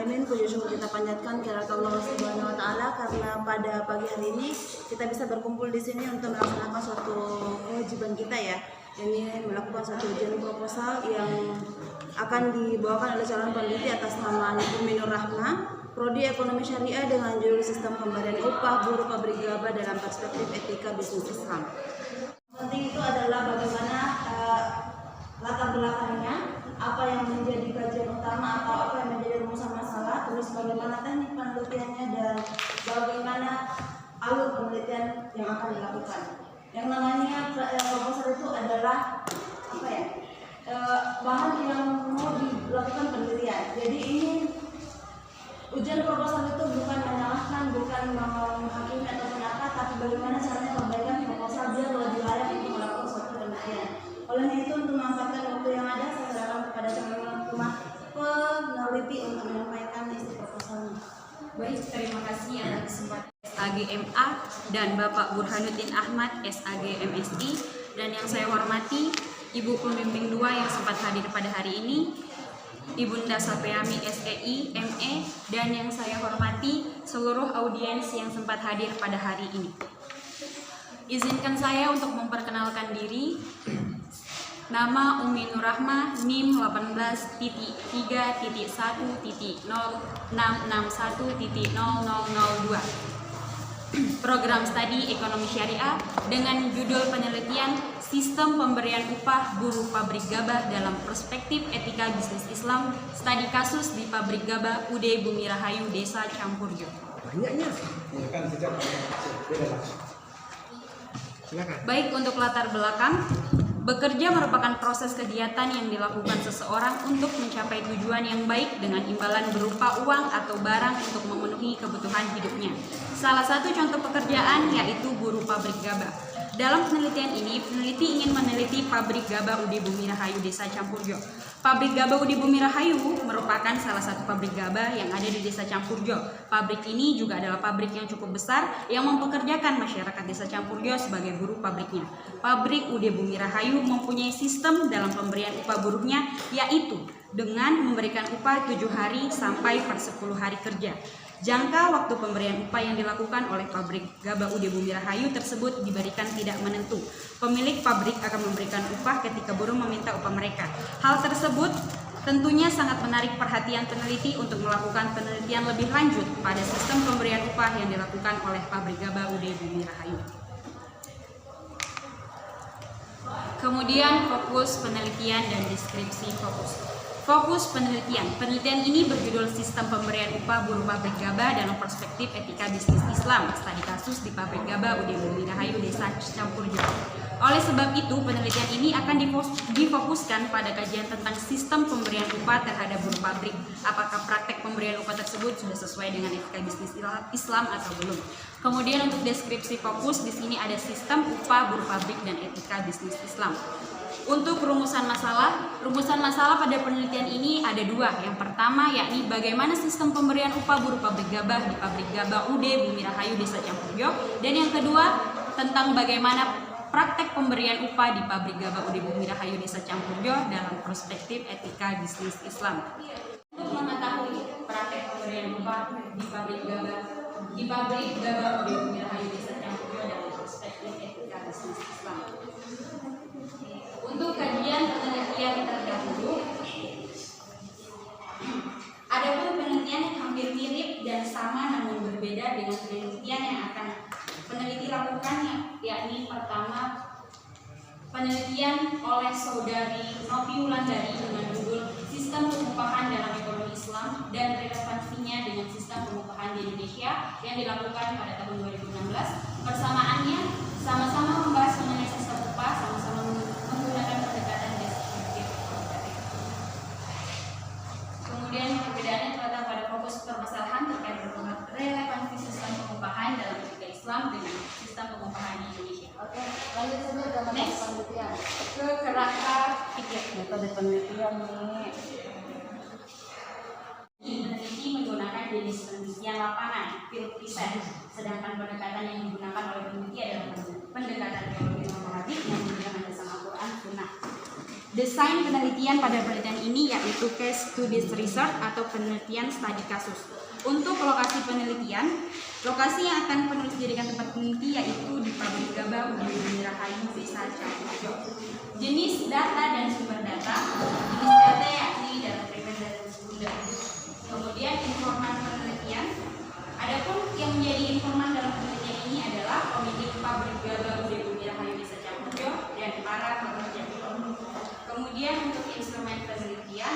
alamin, puji syukur kita panjatkan kepada Allah Subhanahu wa taala karena pada pagi hari ini kita bisa berkumpul di sini untuk melaksanakan suatu kewajiban kita ya. Ini melakukan suatu ujian proposal yang akan dibawakan oleh calon peneliti atas nama Ibu Minur Rahma, Prodi Ekonomi Syariah dengan judul Sistem Pemberian Upah Buruh Pabrik Gabah dalam Perspektif Etika Bisnis Islam. Penting itu adalah bagaimana latar belakangnya, apa yang menjadi kajian utama atau apa yang menjadi rumusan masalah, terus bagaimana teknik penelitiannya dan bagaimana alur penelitian yang akan dilakukan. Yang namanya proposal itu adalah apa ya? Bahan yang mau dilakukan penelitian. Jadi ini ujian proposal itu bukan menyalahkan, bukan menghakimi ataupun apa, tapi bagaimana caranya perbaikan proposal biar lebih layak untuk melakukan suatu penelitian. Oleh itu untuk memanfaatkan waktu yang ada, saya serahkan kepada teman-teman peneliti untuk menyampaikan isi proposalnya. Baik, terima kasih atas kesempatan SAGMA dan Bapak Burhanuddin Ahmad SAG MSI, dan yang saya hormati Ibu Pembimbing 2 yang sempat hadir pada hari ini, Ibunda Sapriami SEI ME, dan yang saya hormati seluruh audiens yang sempat hadir pada hari ini. Izinkan saya untuk memperkenalkan diri. Nama Umi Nur Rahma, NIM 18.3.1.0661.0002. Program Studi Ekonomi Syariah dengan judul penelitian Sistem Pemberian Upah Buruh Pabrik Gabah dalam Perspektif Etika Bisnis Islam, studi kasus di Pabrik Gabah UD Bumi Rahayu, Desa Campurjo. Baik, untuk latar belakang, bekerja merupakan proses kegiatan yang dilakukan seseorang untuk mencapai tujuan yang baik dengan imbalan berupa uang atau barang untuk memenuhi kebutuhan hidupnya. Salah satu contoh pekerjaan yaitu buruh pabrik gabah. Dalam penelitian ini, peneliti ingin meneliti pabrik gabah UD Bumi Rahayu, Desa Campurjo. Pabrik gabah UD Bumi Rahayu merupakan salah satu pabrik gabah yang ada di Desa Campurjo. Pabrik ini juga adalah pabrik yang cukup besar yang mempekerjakan masyarakat Desa Campurjo sebagai buruh pabriknya. Pabrik UD Bumi Rahayu mempunyai sistem dalam pemberian upah buruhnya, yaitu dengan memberikan upah 7 hari sampai per 10 hari kerja. Jangka waktu pemberian upah yang dilakukan oleh pabrik gabah UD Bumi Rahayu tersebut diberikan tidak menentu. Pemilik pabrik akan memberikan upah ketika buruh meminta upah mereka. Hal tersebut tentunya sangat menarik perhatian peneliti untuk melakukan penelitian lebih lanjut pada sistem pemberian upah yang dilakukan oleh pabrik gabah UD Bumi Rahayu. Kemudian fokus penelitian dan deskripsi fokus. Fokus penelitian. Penelitian ini berjudul Sistem Pemberian Upah Buruh Pabrik Gabah dalam Perspektif Etika Bisnis Islam, studi kasus di Pabrik Gabah UD Bumi Rahayu, Desa Campurjo. Oleh sebab itu, penelitian ini akan difokuskan pada kajian tentang sistem pemberian upah terhadap buruh pabrik. Apakah praktek pemberian upah tersebut sudah sesuai dengan etika bisnis Islam atau belum? Kemudian untuk deskripsi fokus, di sini ada sistem upah buruh pabrik dan etika bisnis Islam. Untuk rumusan masalah pada penelitian ini ada 2. Yang pertama yakni bagaimana sistem pemberian upah buruh pabrik gabah di Pabrik Gabah UD Bumi Rahayu, Desa Campurjo. Dan yang kedua tentang bagaimana praktek pemberian upah di Pabrik Gabah UD Bumi Rahayu, Desa Campurjo dalam perspektif etika bisnis Islam. Untuk mengetahui praktek pemberian upah di Pabrik Gabah UD Bumi Rahayu, Desa Campurjo dalam perspektif etika bisnis Islam. Untuk kajian penelitian terdahulu, adapun penelitian yang hampir mirip dan sama namun berbeda dengan penelitian yang akan peneliti lakukan, yakni pertama penelitian oleh Saudari Novi Wulandari dengan judul Sistem Pengupahan dalam Ekonomi Islam dan Relevansinya dengan Sistem Pengupahan di Indonesia yang dilakukan pada tahun 2016. Persamaannya sama-sama membahas mengenai sistem upah, sama-sama menggunakan pendekatan deskriptif. Kemudian perbedaannya terletak pada fokus permasalahan terkait relevansi sistem pengupahan dalam etika Islam dengan sistem pengupahan di Indonesia. Oke, lanjut saja ke metode penelitian. Ke kerangka pikir. Metode penelitian nih. Peneliti menggunakan jenis penelitian lapangan, field research, sedangkan pendekatan yang digunakan oleh peneliti adalah pendekatan teologi normatif yang menggunakan dasar Al-Quran Sunnah. Desain penelitian pada penelitian ini yaitu case studies research atau penelitian studi kasus. Untuk lokasi penelitian, lokasi yang akan penulis jadikan tempat peneliti yaitu di Pabrik Gabah UB Rahayu, Desa Campurjo. Jenis data dan sumber data. Jenis data yakni data primer dan sekunder. Kemudian informan penelitian. Adapun yang menjadi informan dalam penelitian ini adalah pemilik Pabrik Gabah UB Rahayu, Desa Campurjo dan para pekerja. Kemudian untuk instrumen penelitian,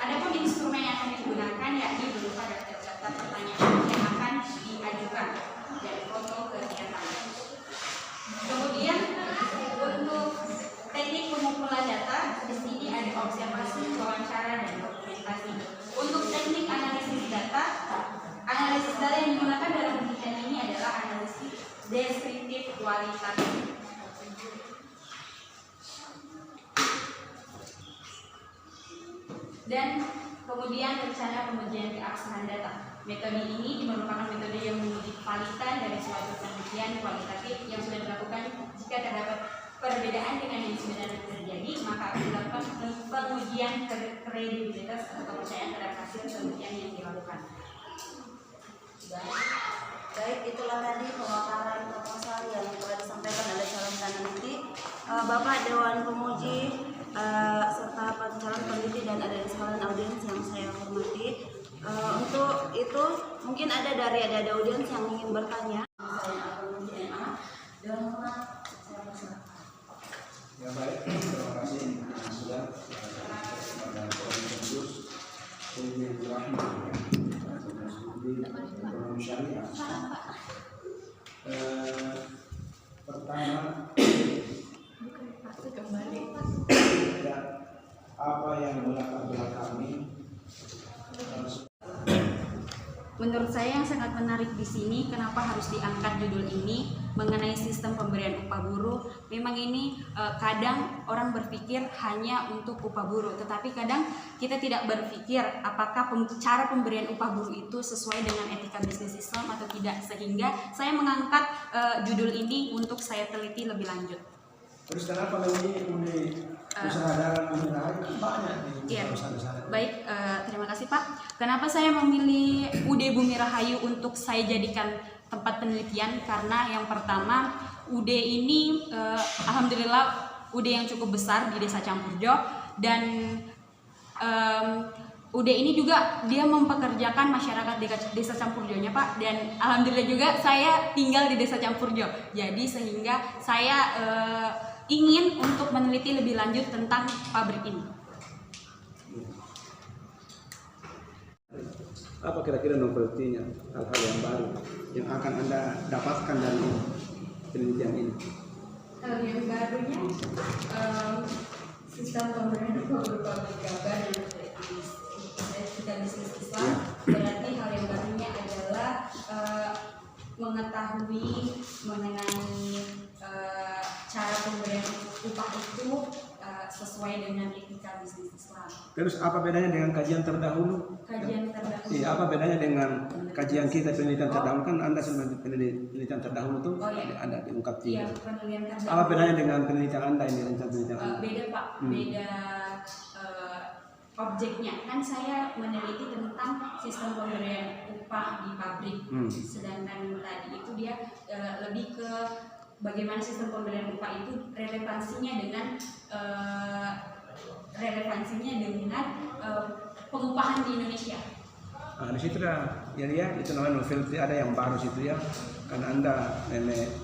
adapun instrumen yang akan digunakan yakni berupa daftar pertanyaan yang akan diajukan dan foto kegiatan. Kemudian untuk teknik pengumpulan data, di sini ada observasi, wawancara, dan dokumentasi. Untuk teknik analisis data yang digunakan dalam penelitian ini adalah analisis deskriptif kualitatif. Dan kemudian rencana pengujian keabsahan data. Metode ini merupakan metode yang menguji kevalitan dari suatu penelitian kualitatif yang sudah dilakukan. Jika terdapat perbedaan dengan yang sebenarnya terjadi, maka akan dilakukan pengujian kredibilitas atau kepercayaan terhadap hasil penelitian yang dilakukan. Baik, itulah tadi pemaparan proposal yang telah disampaikan oleh calon peneliti, Bapak Dewan Pemuji, serta calon peneliti dan ada sekalian audiens yang saya hormati. Untuk itu mungkin ada audiens yang ingin bertanya. Ya baik, terima kasih sudah pada konsensus pemimpin rahmat ekonomi syariah. Pertama, apa yang melatar belakangi Menurut saya yang sangat menarik di sini, kenapa harus diangkat judul ini mengenai sistem pemberian upah buruh. Memang ini kadang orang berpikir hanya untuk upah buruh, tetapi kadang kita tidak berpikir apakah cara pemberian upah buruh itu sesuai dengan etika bisnis Islam atau tidak. Sehingga saya mengangkat judul ini untuk saya teliti lebih lanjut. terus kenapa ini usaha dalam kan banyak di perusahaan-perusahaan. Baik, terima kasih Pak. Kenapa saya memilih UD Bumi Rahayu untuk saya jadikan tempat penelitian? Karena yang pertama, UD ini alhamdulillah UD yang cukup besar di Desa Campurjo, dan UD ini juga dia mempekerjakan masyarakat Desa Campurjonya Pak, dan alhamdulillah juga saya tinggal di Desa Campurjo. Jadi sehingga saya ingin untuk meneliti lebih lanjut tentang pabrik ini. Apa kira-kira novelty-nya, hal-hal yang baru yang akan Anda dapatkan dari penelitian ini? Hal yang barunya sistem pemberian upah berupa gabah dan etika bisnis Islam. Berarti hal yang barunya adalah mengetahui mengenai cara pemberian upah itu sesuai dengan etika bisnis Islam. Terus apa bedanya dengan kajian terdahulu? Kajian terdahulu. Iya, apa bedanya dengan kajian kita penelitian terdahulu? Kan Anda sebagai penelitian terdahulu tuh ada diungkap Iya, penelitian terdahulu. Apa bedanya dengan penelitian Anda ini, rencana penelitian Anda? Beda Pak, beda objeknya. Kan saya meneliti tentang sistem pemberian upah di pabrik. Sedangkan tadi itu dia lebih ke bagaimana sistem pemberian upah itu relevansinya dengan pengupahan di Indonesia. Nah, di situ dah, ya itu namanya novelty, ada yang baru situ ya. Karena Anda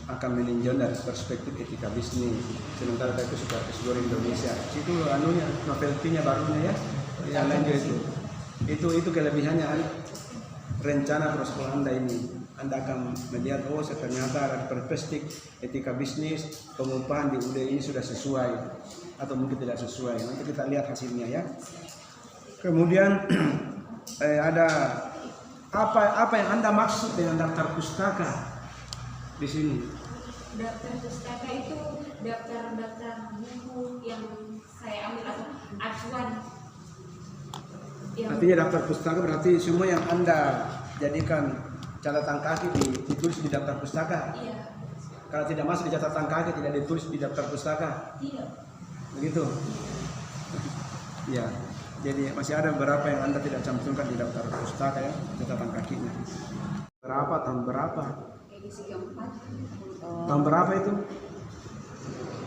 akan meninjau dari perspektif etika bisnis. Sementara itu sudah seluruh Indonesia. Situ anunya, novelty-nya barunya ya. Yang lain juga itu kelebihannya rencana prospek Anda ini. Anda akan melihat, oh ternyata dari perspektif etika bisnis pengupahan di UD ini sudah sesuai atau mungkin tidak sesuai. Nanti kita lihat hasilnya ya. Kemudian ada apa yang Anda maksud dengan daftar pustaka di sini? Daftar pustaka itu daftar buku yang saya ambil atau acuan. Artinya daftar pustaka berarti semua yang Anda jadikan catatan kaki ditulis di daftar pustaka. Iya. Kalau tidak masuk di catatan kaki tidak ditulis di daftar pustaka. Tidak. Begitu. Ya, jadi masih ada beberapa yang Anda tidak cantumkan di daftar pustaka ya, catatan kakinya. Tahun berapa? Edisi keempat. Tahun berapa itu?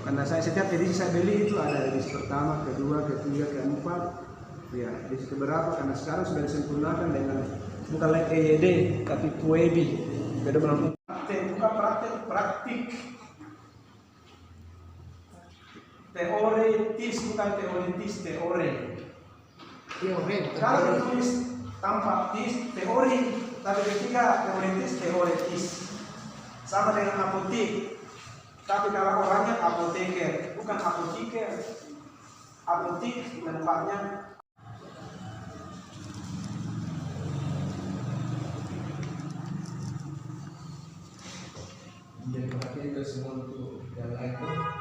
Karena saya setiap edisi saya beli itu ada edisi pertama, kedua, ketiga, keempat. Ya, edisi keberapa? Karena sekarang sudah disempurnakan dengan bukan lagi EYD tapi PUEBI. Beda dengan praktik. Teoritis bukan teoritis, teori. Kalau ditulis tanpa tis, teori, tapi ketika teoritis, sama dengan apotek. Tapi kalau orangnya apoteker, bukan apoteker. Apotek lengkapnya. Jadi pakai itu semua untuk yang lain tuh.